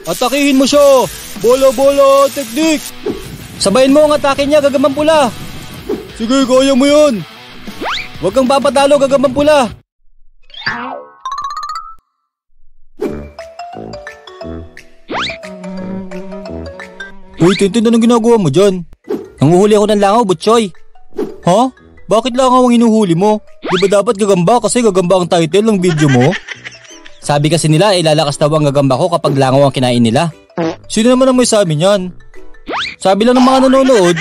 Atakihin mo siya! Bola-bola technique! Sabayin mo ang atake niya, Gagambang Pula! Sige, kaya mo yun! Huwag kang papatalo, Gagambang Pula! Uy, Tintin, anong ginagawa mo dyan? Nanguhuli ako ng langaw, Butchoy. Ha? Bakit langaw ang hinuhuli mo? Di ba dapat gagamba kasi gagamba ang title ng video mo? Sabi kasi nila ilalakas daw ang gagamba ko kapag langaw ang kinain nila. Sino naman ang may sabi niyan? Sabi lang ng mga nanonood.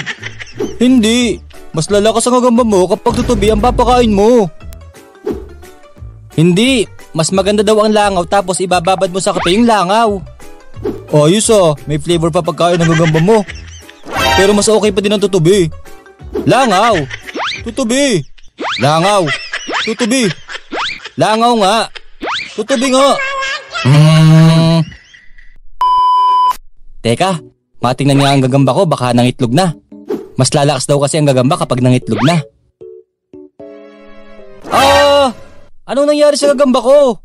Hindi. Mas lalakas ang gagamba mo kapag tutubi ang papakain mo. Hindi. Mas maganda daw ang langaw tapos ibababad mo sa kape yung langaw. Ayos ah. May flavor pa pagkain ng gagamba mo. Pero mas okay pa din ang tutubi. Langaw. Tutubi. Langaw. Tutubi. Langaw nga. Tutubi nga. Teka, matingnan nga ang gagamba ko baka nangitlog na. Mas lalakas daw kasi ang gagamba kapag nangitlog na. Anong nangyari sa gagamba ko?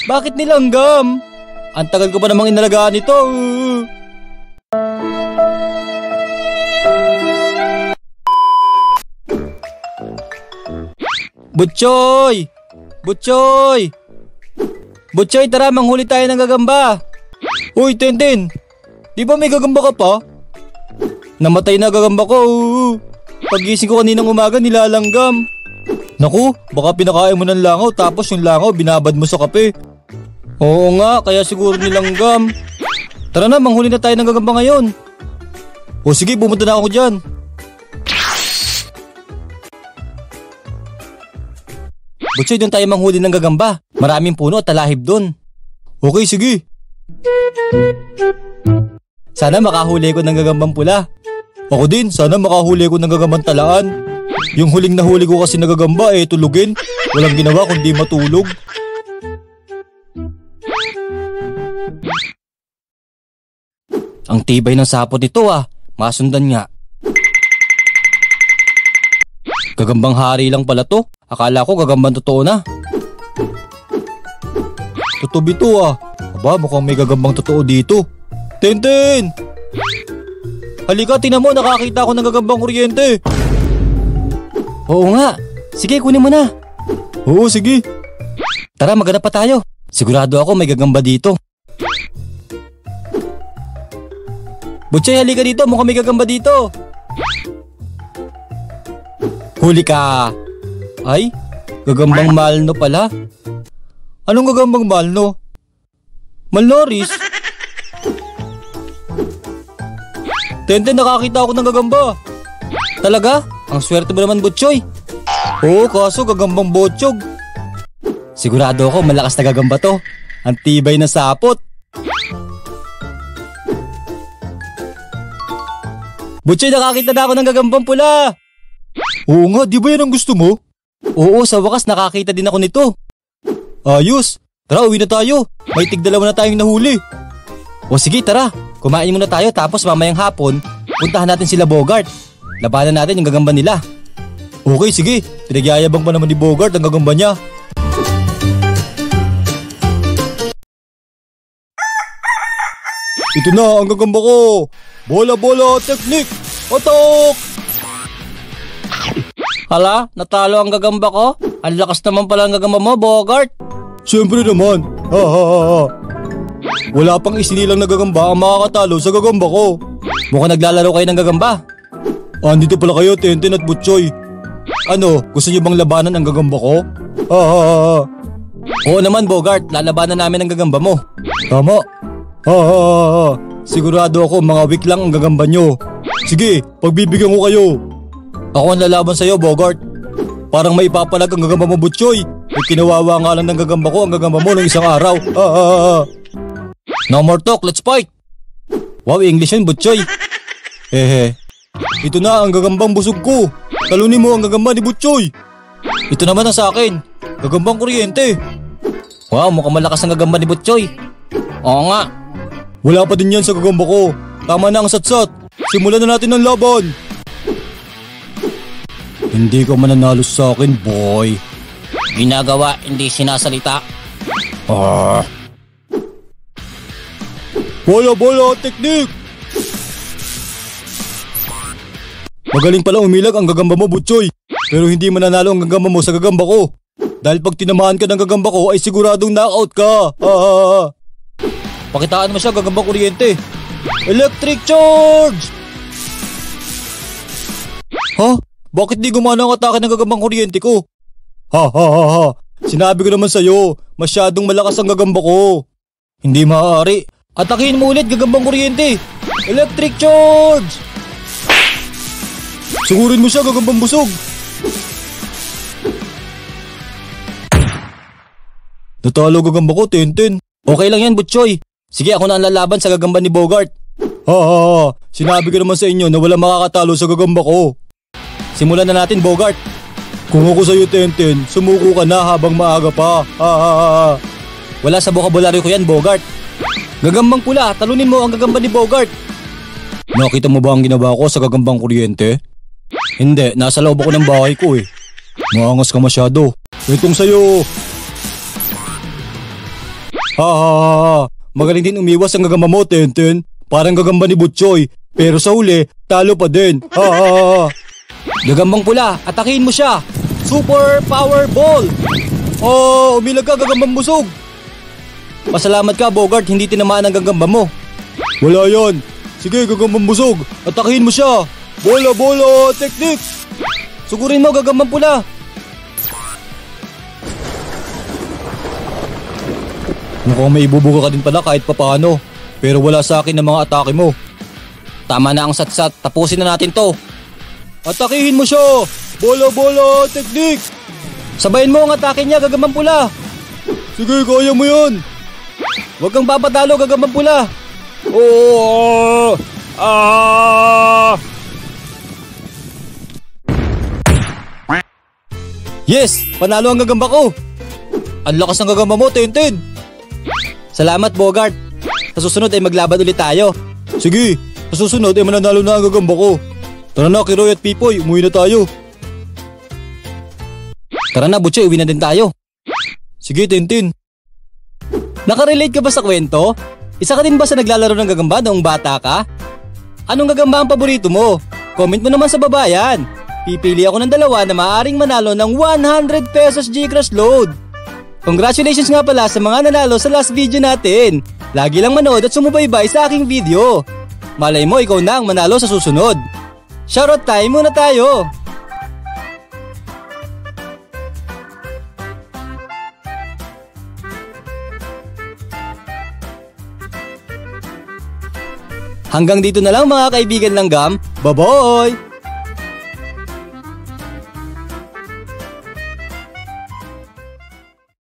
Bakit nilanggam? Ang tagal ko pa namang inalagaan ito. Butchoy! Butchoy! Butchoy, tara manghuli tayo ng gagamba. Uy, Tintin! Di ba may gagamba ka pa? Namatay na gagamba ko. Pagising ko kaninang umaga nilalanggam. Naku, baka pinakain mo ng langaw tapos yung langaw binabad mo sa kape. Oo nga, kaya siguro nilanggam. Tara na, manghuli na tayo ng gagamba ngayon. O sige, pumunta na ako dyan. Butchoy, doon tayo manghuli ng gagamba. Maraming puno at talahib doon. Okay, sige. Sana makahuli ko ng gagambang pula. Ako din, sana makahuli ko ng gagambang talaan. Yung huling nahuli ko kasi na gagamba tulugin. Walang ginawa kundi matulog. Ang tibay ng sapot nito Masundan nga. Gagambang hari lang pala to. Akala ko gagambang totoo na. Tutubi to Aba, mukhang may gagambang totoo dito. Tintin! Halika, tingnan mo, nakakita ako ng gagambang kuryente. Oo nga. Sige, kunin mo na. Oo, sige. Tara, maghanap pa tayo. Sigurado ako may gagamba dito. Butchoy, halika dito, mukhang may gagamba dito. Huli ka. Ay, gagambang malno pala. Anong gagambang malno? Malnoris? Tintin, nakakita ako ng gagamba. Talaga? Ang swerte mo naman, Butchoy. Oo, kaso gagambang botsyog. Sigurado ako malakas na gagamba to. Ang tibay na sapot. Butchoy, nakakita na ako ng gagambang pula. Oo nga, di ba yan ang gusto mo? Oo, sa wakas nakakita din ako nito. Ayos, tara uwi na tayo. May tig-2 na tayong nahuli. O sige, tara. Kumain muna tayo tapos mamayang hapon, puntahan natin sila Bogart. Labanan natin yung gagamba nila. Okay, sige. Pinagyayabang pa naman ni Bogart ang gagamba niya. Ito na ang gagamba ko. Bola-bola technique. Atok! Hala, natalo ang gagamba ko? Ang lakas naman pala ang gagamba mo, Bogart. Siyempre naman. Wala pang isinilang na gagamba ang makakatalo sa gagamba ko. Mukhang naglalaro kayo ng gagamba. Andito pala kayo, Tintin at Butchoy. Ano, gusto niyo bang labanan ang gagamba ko? Oo naman, Bogart, lalabanan namin ang gagamba mo. Tama. Sigurado ako mga week lang ang gagamba nyo. Sige, pagbibigyan ko kayo. Ako ang lalaban sa'yo, Bogart. Parang may ipapalag ang gagamba mo, Butchoy. Kinawawa nga lang ng gagamba ko ang gagamba mo ng isang araw. No more talk, let's fight. Wow, English yun, Butchoy. Ito na ang gagambang busog ko. Talunin mo ang gagamba ni Butchoy. Ito naman ang sa akin. Gagambang kuryente. Wow, mukhang malakas ang gagamba ni Butchoy. Oo nga. Wala pa din yan sa gagamba ko. Tama na ang satsat. Simulan na natin ang laban. Hindi ka mananalo sa akin, boy. Ginagawa, hindi sinasalita. Bola technique! Magaling pala umilag ang gagamba mo, Butchoy. Pero hindi mananalo ang gagamba mo sa gagamba ko. Dahil pag tinamaan ka ng gagamba ko ay siguradong knockout ka. Pakitaan mo siya, gagamba kuryente. Electric charge! Ha? Bakit di gumana ang atake ng gagambang kuryente ko? Ha. Sinabi ko naman sa'yo, masyadong malakas ang gagamba ko. Hindi maaari. Atakihin mo ulit, gagambang kuryente. Electric charge! Sugurin mo siya, gagambang busog. Natalo gagamba ko, Tintin. Okay lang yan, Butchoy. Sige, ako na ang lalaban sa gagamba ni Bogart. Ha. Sinabi ko naman sa inyo na walang makakatalo sa gagamba ko. Simulan na natin, Bogart. Kung ako sa'yo, Tintin, sumuko ka na habang maaga pa. Wala sa bokabularyo ko yan, Bogart. Gagambang pula, talunin mo ang gagamba ni Bogart. Nakita mo ba ang ginawa ko sa gagambang kuryente? Hindi, nasa loob ako ng bahay ko eh. Maangas ka masyado. Itong sa'yo. Ha. Magaling din umiwas ang gagamba mo, Tintin. Parang gagamba ni Butchoy. Pero sa huli, talo pa din. Ha. Gagambang pula, atakihin mo siya. Super Power Ball. Oh, umilag ka, gagambang busog. Pasalamat ka, Bogart, hindi tinamaan ang gagamba mo. Wala yan. Sige, gagambang busog. Atakihin mo siya. Bola technique. Sugurin mo, gagambang pula. Mukhang may ibubuga ka din pala kahit papaano. Pero wala sa akin ang mga atake mo. Tama na ang satsat, tapusin na natin to. Atakihin mo siya. Bola technique. Sabayin mo ang atake niya, gagambang pula. Sige, kaya mo yan. Huwag kang papadalo, gagambang pula. Yes, panalo ang gagamba ko. Ang lakas ng gagamba mo, Tintin. Salamat, Bogart. Sa susunod ay maglaban ulit tayo. Sige, sa susunod ay mananalo na ang gagamba ko. Tara na, Kiroy at Pipoy, umuwi na tayo. Tara na, Butchoy, uwi na din tayo. Sige, Tintin. Nakarelate ka ba sa kwento? Isa ka din ba sa naglalaro ng gagamba noong bata ka? Anong gagamba ang paborito mo? Comment mo naman sa baba yan. Pipili ako ng dalawa na maaaring manalo ng 100 pesos GCash load. Congratulations nga pala sa mga nanalo sa last video natin. Lagi lang manood at sumubaybay sa aking video. Malay mo, ikaw na ang manalo sa susunod. Shoutout time muna tayo. Hanggang dito na lang mga kaibigan langgam. Bye-bye!